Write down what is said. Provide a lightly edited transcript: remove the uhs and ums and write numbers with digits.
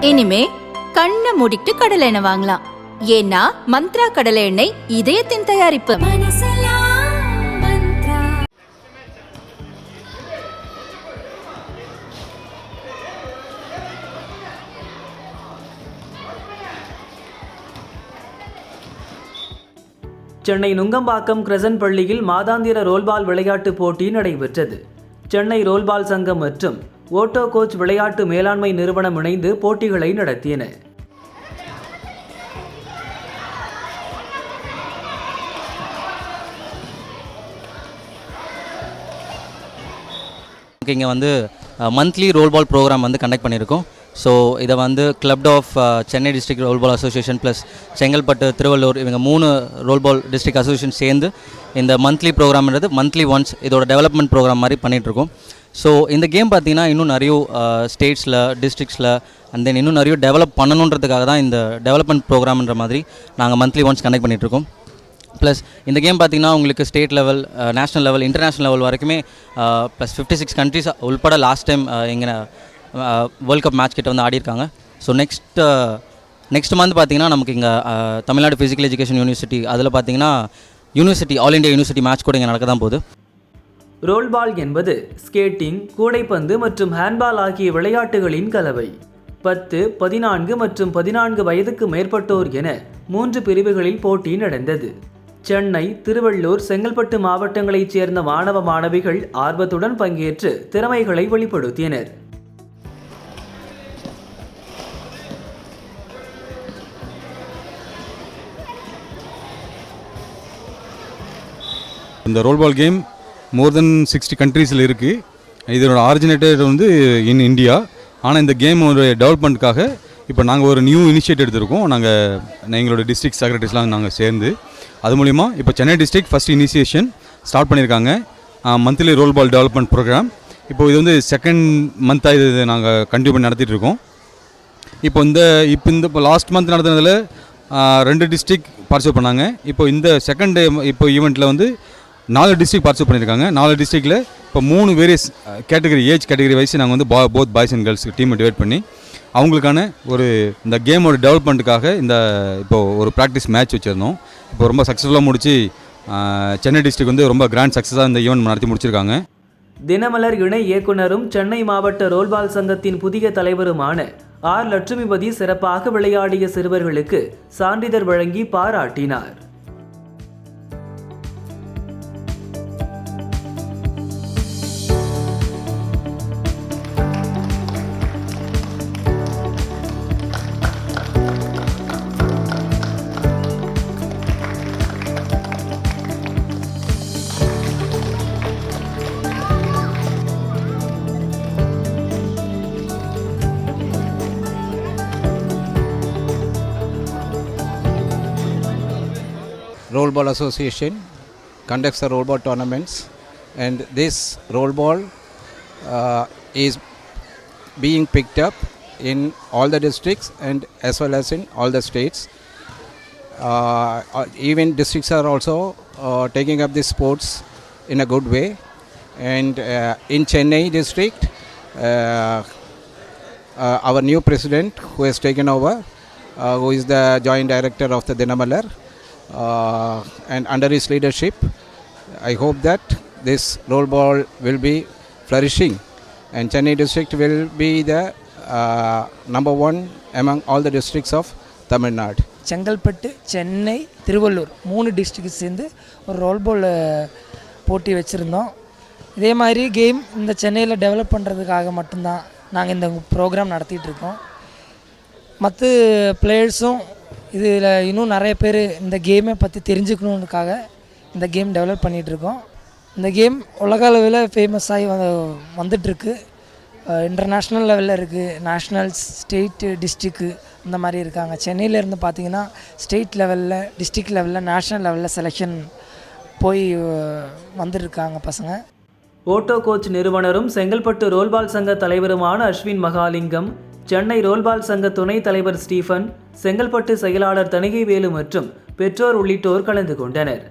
இனிமே கண்ணை மூடிட்டு கடலை எண்ணெய் வாங்கலாம். ஏன்னா மந்த்ரா கடலை எண்ணெய் இதயத்தின் தயாரிப்பு. சென்னை நுங்கம்பாக்கம் கிரசன்ட் பள்ளியில் மாதாந்திர ரோல்பால் விளையாட்டு போட்டி நடைபெற்றது. சென்னை ரோல்பால் சங்கம் மற்றும் ஓட்டோ கோச் விளையாட்டு மேலாண்மை நிறுவனம் இணைந்து போட்டிகளை நடத்தியன. இங்கே வந்து மந்த்லி ரோல்பால் ப்ரோக்ராம் வந்து கண்டக்ட் பண்ணியிருக்கோம். ஸோ இதை வந்து club of Chennai district roll ball association plus Chengalpattu, Tiruvallur இவங்க 3 ரோல்பால் டிஸ்ட்ரிக்ட் அசோசியேஷன் சேர்ந்து இந்த மந்த்லி ப்ரோக்ராம்ன்றது மந்த்லி ஒன்ஸ் இதோட டெவலப்மெண்ட் ப்ரோக்ராம் மாதிரி பண்ணிகிட்ருக்கோம். ஸோ இந்த கேம் பார்த்திங்கன்னா இன்னும் நிறைய ஸ்டேட்ஸில், டிஸ்ட்ரிக்ஸில் அண்ட் தென் இன்னும் நிறைய டெவலப் பண்ணணுன்றதுக்காக தான் இந்த டெவலப்மெண்ட் ப்ரோக்ராம்ன்ற மாதிரி நாங்கள் மந்த்லி ஒன்ஸ் கண்டக்ட் பண்ணிகிட்ருக்கோம். ப்ளஸ் இந்த கேம் பார்த்திங்கன்னா உங்களுக்கு state level, national level, international level வரைக்குமே ப்ளஸ் 56 கண்ட்ரிஸ் உள்பட லாஸ்ட் டைம் எங்கள் வேர்ல்ட் கப் மேட்ச் கிட்ட வந்து ஆடிருக்காங்க. ஸோ நெக்ஸ்ட் மந்த் பார்த்திங்கன்னா நமக்கு இங்கே தமிழ்நாடு ஃபிசிக்கல் எஜுகேஷன் யூனிவர்சிட்டி அதில் பார்த்திங்கன்னா university all India university match கூட இங்கே நடக்க தான் போகுது. ரோல்பால் என்பது ஸ்கேட்டிங், கூடைப்பந்து மற்றும் ஹேண்ட்பால் ஆகிய விளையாட்டுகளின் கலவை. 10, 14 மற்றும் 14 வயதுக்கு மேற்பட்டோர் என 3 பிரிவுகளில் போட்டி நடந்தது. சென்னை, திருவள்ளூர், செங்கல்பட்டு மாவட்டங்களைச் சேர்ந்த மாணவ மாணவிகள் ஆர்வத்துடன் பங்கேற்று திறமைகளை வெளிப்படுத்தினர். இந்த ரோல்பால் கேம் மோர் தென் 60 கண்ட்ரீஸில் இருக்குது. இதனோட ஆரிஜினேட்டர் வந்து இன் இந்தியா. ஆனால் இந்த கேம் ஒரு டெவலப்மெண்ட்டுக்காக இப்போ நாங்கள் ஒரு நியூ இனிஷியேட்டிவ் எடுத்திருக்கோம். எங்களோட டிஸ்ட்ரிக்ட் செக்ரட்டரிஸ்லாம் நாங்கள் சேர்ந்து அது மூலிமா இப்போ Chennai district first initiation start பண்ணியிருக்காங்க. Monthly roll ball development programme. இப்போ இது வந்து செகண்ட் மந்த்தாக இது நாங்கள் கண்டினியூ பண்ணி நடத்திட்டு இருக்கோம். இப்போ லாஸ்ட் மந்த் நடத்தினதில் 2 டிஸ்ட்ரிக்ட் பார்ட்டிசிபேட் பண்ணாங்க. இந்த செகண்ட் ஈவெண்ட்டில் வந்து 4 டிஸ்ட்ரிக்ட் பார்ட்டிசிபேட் பண்ணியிருக்காங்க. 4 டிஸ்ட்ரிக்டில் இப்போ 3 various category, age category wise நாங்கள் வந்து போத் பாய்ஸ் அண்ட் கேர்ள்ஸ் டீமை டிவைட் பண்ணி அவங்களுக்கான இந்த கேமோட டெவலப்மெண்ட்டுக்காக இப்போது ஒரு ப்ராக்டிஸ் மேட்ச் வச்சுருந்தோம். இப்போ ரொம்ப சக்ஸஸ்ஃபுல்லாக முடிச்சு சென்னை டிஸ்ட்ரிக்ட் வந்து ரொம்ப கிராண்ட் சக்ஸஸாக இந்த ஈவெண்ட் நடத்தி முடிச்சிருக்காங்க. தினமலர் இணை இயக்குனரும் சென்னை மாவட்ட ரோல்பால் சங்கத்தின் புதிய தலைவருமான ஆர். லட்சுமிபதி சிறப்பாக விளையாடிய சிறுவர்களுக்கு சான்றிதழ் வழங்கி பாராட்டினார். Rollball Association conducts the rollball tournaments, and this rollball is being picked up in all the districts and as well as in all the states. Even districts are also taking up these sports in a good way, and in Chennai district our new president who has taken over, who is the joint director of the Dinamalar, and under his leadership I hope that this rollball will be flourishing and Chennai district will be the number 1 among all the districts of Tamil Nadu. Chengalpattu, Chennai, Tiruvallur 3 district சேர்ந்து ஒரு roll ball போட்டி வச்சுருந்தோம். இதே மாதிரி game இந்த சென்னையில் develop பண்ணுறதுக்காக மட்டும்தான் நாங்கள் இந்த ப்ரோக்ராம் நடத்திட்டுருக்கோம். மற்ற பிளேயர்ஸும் இதில் இன்னும் நிறைய பேர் இந்த கேமை பற்றி தெரிஞ்சுக்கணுன்றதுக்காக இந்த கேம் டெவலப் பண்ணிகிட்ருக்கோம். இந்த கேம் உலக அளவில் ஃபேமஸ் ஆகி வந்துட்டுருக்கு. இன்டர்நேஷ்னல் லெவலில் இருக்குது, நேஷ்னல், ஸ்டேட்டு, டிஸ்ட்ரிக்கு இந்த மாதிரி இருக்காங்க. சென்னையிலேருந்து பார்த்திங்கன்னா ஸ்டேட் லெவலில், டிஸ்ட்ரிக்ட் லெவலில், நேஷ்னல் லெவலில் செலெக்ஷன் போய் வந்துருக்காங்க பசங்க. ஓட்டோ கோச் நிறுவனரும் செங்கல்பட்டு ரோல்பால் சங்க தலைவருமான அஸ்வின் மகாலிங்கம், சென்னை ரோல்பால் சங்க துணைத் தலைவர் ஸ்டீஃபன், செங்கல்பட்டு செயலாளர் தணிகைவேலு மற்றும் பெற்றோர் உள்ளிட்டோர் கலந்து கொண்டனர்.